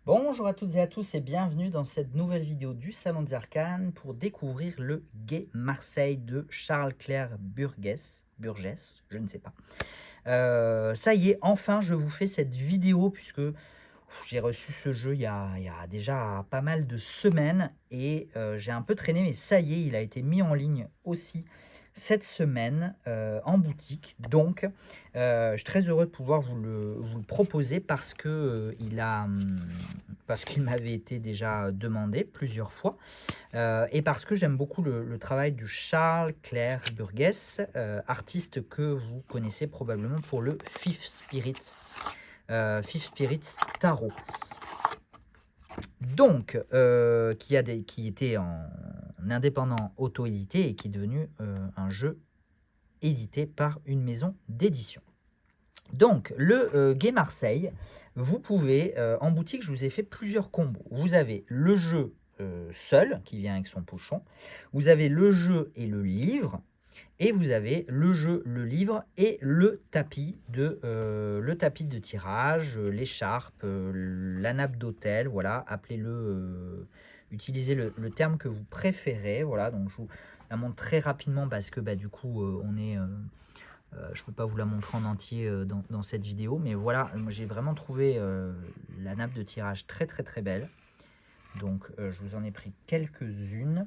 Bonjour à toutes et à tous et bienvenue dans cette nouvelle vidéo du Salon des Arcanes pour découvrir le Gai Marseille de Charles-Clair Burgess, je ne sais pas. Ça y est, enfin je vous fais cette vidéo puisque j'ai reçu ce jeu il y a déjà pas mal de semaines et j'ai un peu traîné, mais ça y est, il a été mis en ligne aussi cette semaine en boutique. Donc, je suis très heureux de pouvoir vous le proposer parce que parce qu'il m'avait été déjà demandé plusieurs fois et parce que j'aime beaucoup le travail du Charles Clair Burgess, artiste que vous connaissez probablement pour le Fifth Spirits Tarot. Donc, qui était en indépendant auto-édité et qui est devenu un jeu édité par une maison d'édition. Donc, le Gai Marseille, vous pouvez, en boutique, je vous ai fait plusieurs combos. Vous avez le jeu seul, qui vient avec son pochon. Vous avez le jeu et le livre. Et vous avez le jeu, le livre et le tapis de tirage, l'écharpe, la nappe d'autel, voilà, appelez-le, utilisez le terme que vous préférez, voilà, donc je vous la montre très rapidement parce que du coup je ne peux pas vous la montrer en entier dans cette vidéo, mais voilà, j'ai vraiment trouvé la nappe de tirage très très très belle, donc je vous en ai pris quelques-unes.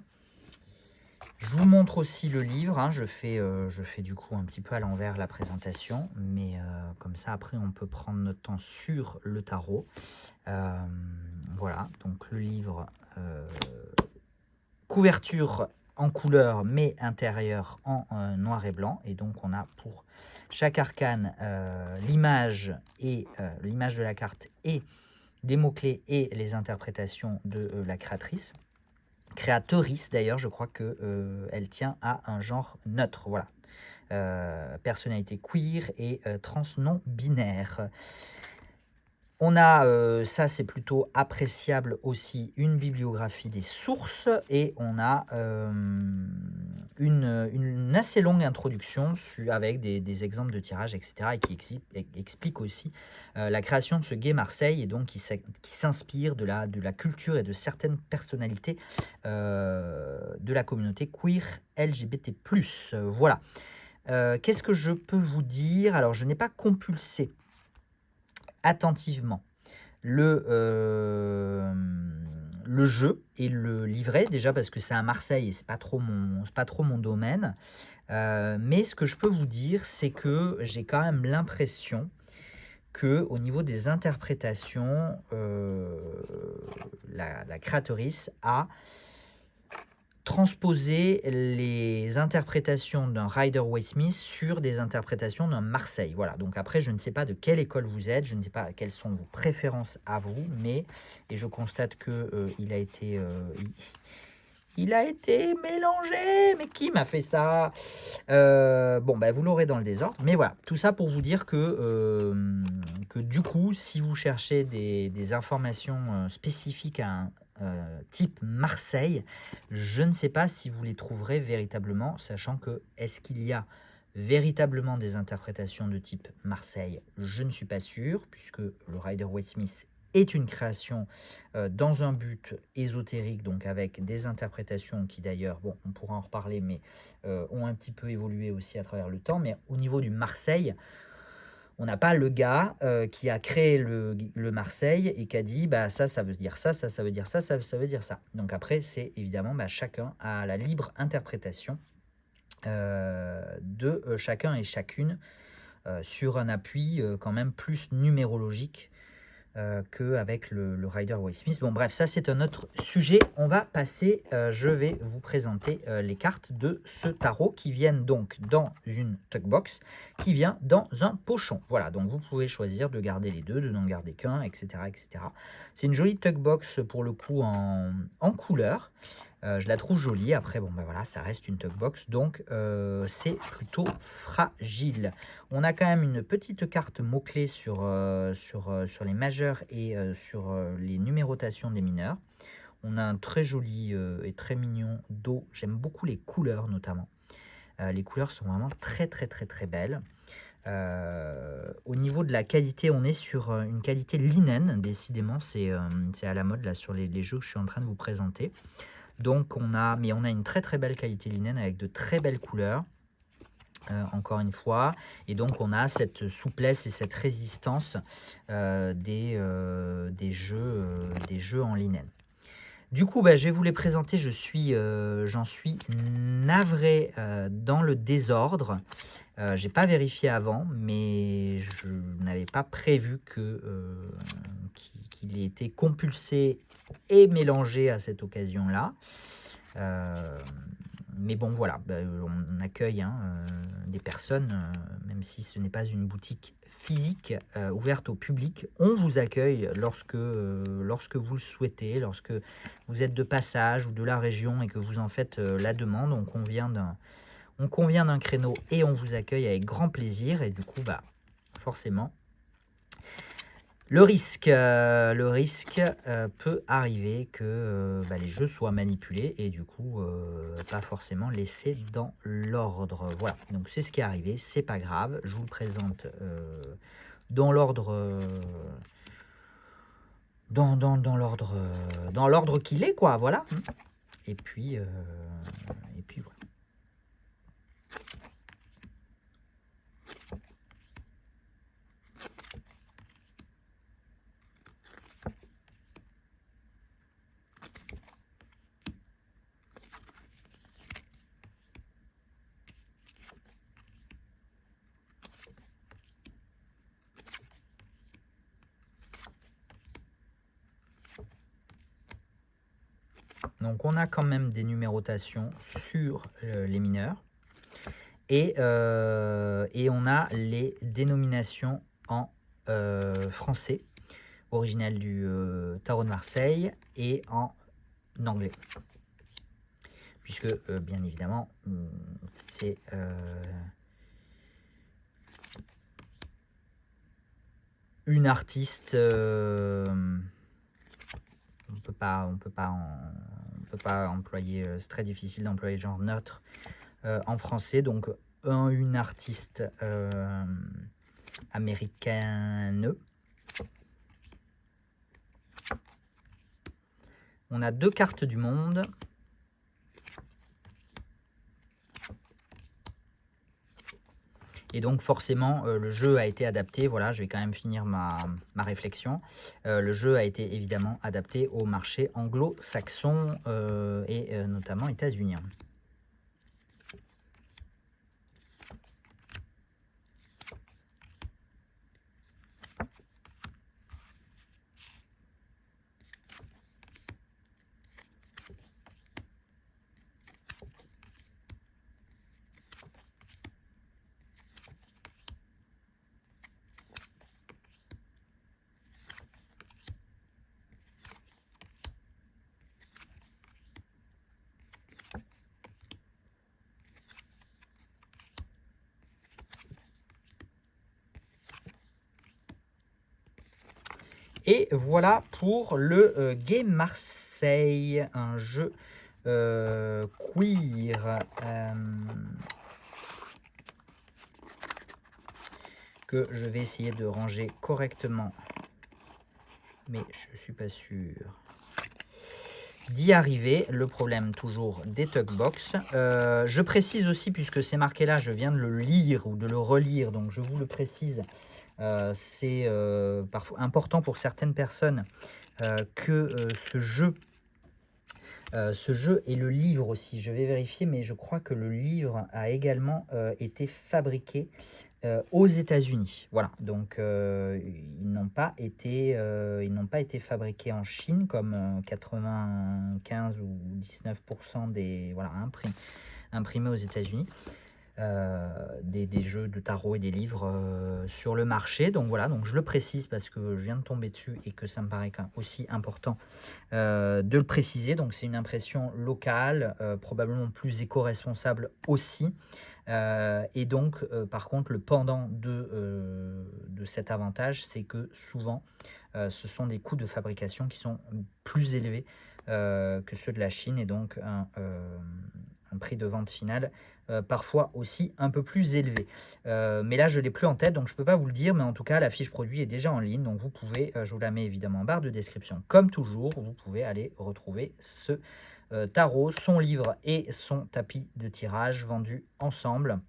Je vous montre aussi le livre, hein. Je fais du coup un petit peu à l'envers la présentation, mais comme ça après on peut prendre notre temps sur le tarot. Voilà, donc le livre, couverture en couleur mais intérieur en noir et blanc, et donc on a pour chaque arcane l'image de la carte et des mots-clés et les interprétations de la créatrice d'ailleurs, je crois que elle tient à un genre neutre, voilà. Personnalité queer et trans non binaire. On a, ça c'est plutôt appréciable aussi, une bibliographie des sources, et on a une assez longue introduction avec des exemples de tirages, etc. et qui explique aussi la création de ce Gai Marseille, et donc qui s'inspire de la culture et de certaines personnalités de la communauté queer LGBT+. Voilà. Qu'est-ce que je peux vous dire? Alors, je n'ai pas compulsé attentivement le jeu et le livret, déjà parce que c'est à Marseille et c'est pas trop mon domaine. Mais ce que je peux vous dire, c'est que j'ai quand même l'impression que au niveau des interprétations, la créatrice a transposer les interprétations d'un Rider-Waite-Smith sur des interprétations d'un Marseille. Voilà, donc après, je ne sais pas de quelle école vous êtes, je ne sais pas quelles sont vos préférences à vous, mais, et je constate que il a été mélangé, mais qui m'a fait ça? Bon, vous l'aurez dans le désordre, mais voilà, tout ça pour vous dire que du coup, si vous cherchez des informations spécifiques à un type Marseille, je ne sais pas si vous les trouverez véritablement, sachant que est-ce qu'il y a véritablement des interprétations de type Marseille? Je ne suis pas sûr, puisque le Rider-Waite-Smith est une création dans un but ésotérique, donc avec des interprétations qui d'ailleurs, bon, on pourra en reparler, mais ont un petit peu évolué aussi à travers le temps. Mais au niveau du Marseille, on n'a pas le gars qui a créé le Marseille et qui a dit ça veut dire ça, ça veut dire ça, ça veut dire ça. Donc après, c'est évidemment chacun a la libre interprétation de chacun et chacune sur un appui quand même plus numérologique qu'avec le Rider-Waite-Smith. Bon, bref, ça c'est un autre sujet. On va passer, je vais vous présenter les cartes de ce tarot qui viennent donc dans une tuckbox, qui vient dans un pochon. Voilà, donc vous pouvez choisir de garder les deux, de n'en garder qu'un, etc., etc. C'est une jolie tuckbox pour le coup en couleur. Je la trouve jolie. Après, bon, voilà, ça reste une tuckbox, donc c'est plutôt fragile. On a quand même une petite carte mot-clé sur les majeurs et sur les numérotations des mineurs. On a un très joli et très mignon dos. J'aime beaucoup les couleurs notamment. Les couleurs sont vraiment très très très très belles. Au niveau de la qualité, on est sur une qualité linen, décidément, c'est à la mode là sur les jeux que je suis en train de vous présenter. Donc on a une très très belle qualité linen avec de très belles couleurs, encore une fois. Et donc on a cette souplesse et cette résistance des jeux en linen. Du coup, je vais vous les présenter. J'en suis navré dans le désordre. J'ai pas vérifié avant, mais je n'avais pas prévu qu'il ait été compulsé et mélangé à cette occasion-là. Mais bon, voilà, on accueille des personnes, même si ce n'est pas une boutique physique ouverte au public. On vous accueille lorsque vous le souhaitez, lorsque vous êtes de passage ou de la région et que vous en faites la demande. On convient d'un créneau et on vous accueille avec grand plaisir. Et du coup, forcément, le risque peut arriver que les jeux soient manipulés et du coup pas forcément laissés dans l'ordre. Voilà, donc c'est ce qui est arrivé, c'est pas grave. Je vous le présente dans l'ordre dans l'ordre qu'il est, quoi. Voilà. Et puis voilà. Donc on a quand même des numérotations sur les mineurs et on a les dénominations en français, original du tarot de Marseille, et en anglais. Puisque bien évidemment c'est une artiste, on peut pas employer, c'est très difficile d'employer le genre neutre en français, donc une artiste américaine. On a 2 cartes du monde. Et donc forcément, le jeu a été adapté. Voilà, je vais quand même finir ma réflexion. Le jeu a été évidemment adapté au marché anglo-saxon et notamment états-unien. Et voilà pour le Game Marseille, un jeu queer que je vais essayer de ranger correctement, mais je ne suis pas sûr d'y arriver. Le problème toujours des Tugbox. Je précise aussi, puisque c'est marqué là, je viens de le lire ou de le relire, donc je vous le précise. C'est parfois important pour certaines personnes que ce jeu et le livre aussi, je vais vérifier, mais je crois que le livre a également été fabriqué aux États-Unis. Voilà, donc ils n'ont pas été fabriqués en Chine comme 95 ou 19% des imprimés aux États-Unis. Des jeux de tarot et des livres sur le marché. Donc voilà, donc je le précise parce que je viens de tomber dessus et que ça me paraît aussi important de le préciser. Donc c'est une impression locale, probablement plus éco-responsable aussi. Et donc par contre le pendant de cet avantage, c'est que souvent ce sont des coûts de fabrication qui sont plus élevés que ceux de la Chine, et donc un prix de vente final parfois aussi un peu plus élevé. Mais là, je ne l'ai plus en tête, donc je ne peux pas vous le dire, mais en tout cas, la fiche produit est déjà en ligne, donc vous pouvez, je vous la mets évidemment en barre de description, comme toujours, vous pouvez aller retrouver ce tarot, son livre et son tapis de tirage vendus ensemble,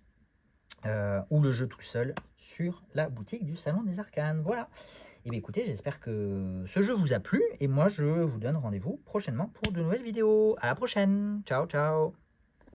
ou le jeu tout seul sur la boutique du Salon des Arcanes. Voilà. Et bien écoutez, j'espère que ce jeu vous a plu, et moi je vous donne rendez-vous prochainement pour de nouvelles vidéos. À la prochaine. Ciao, ciao.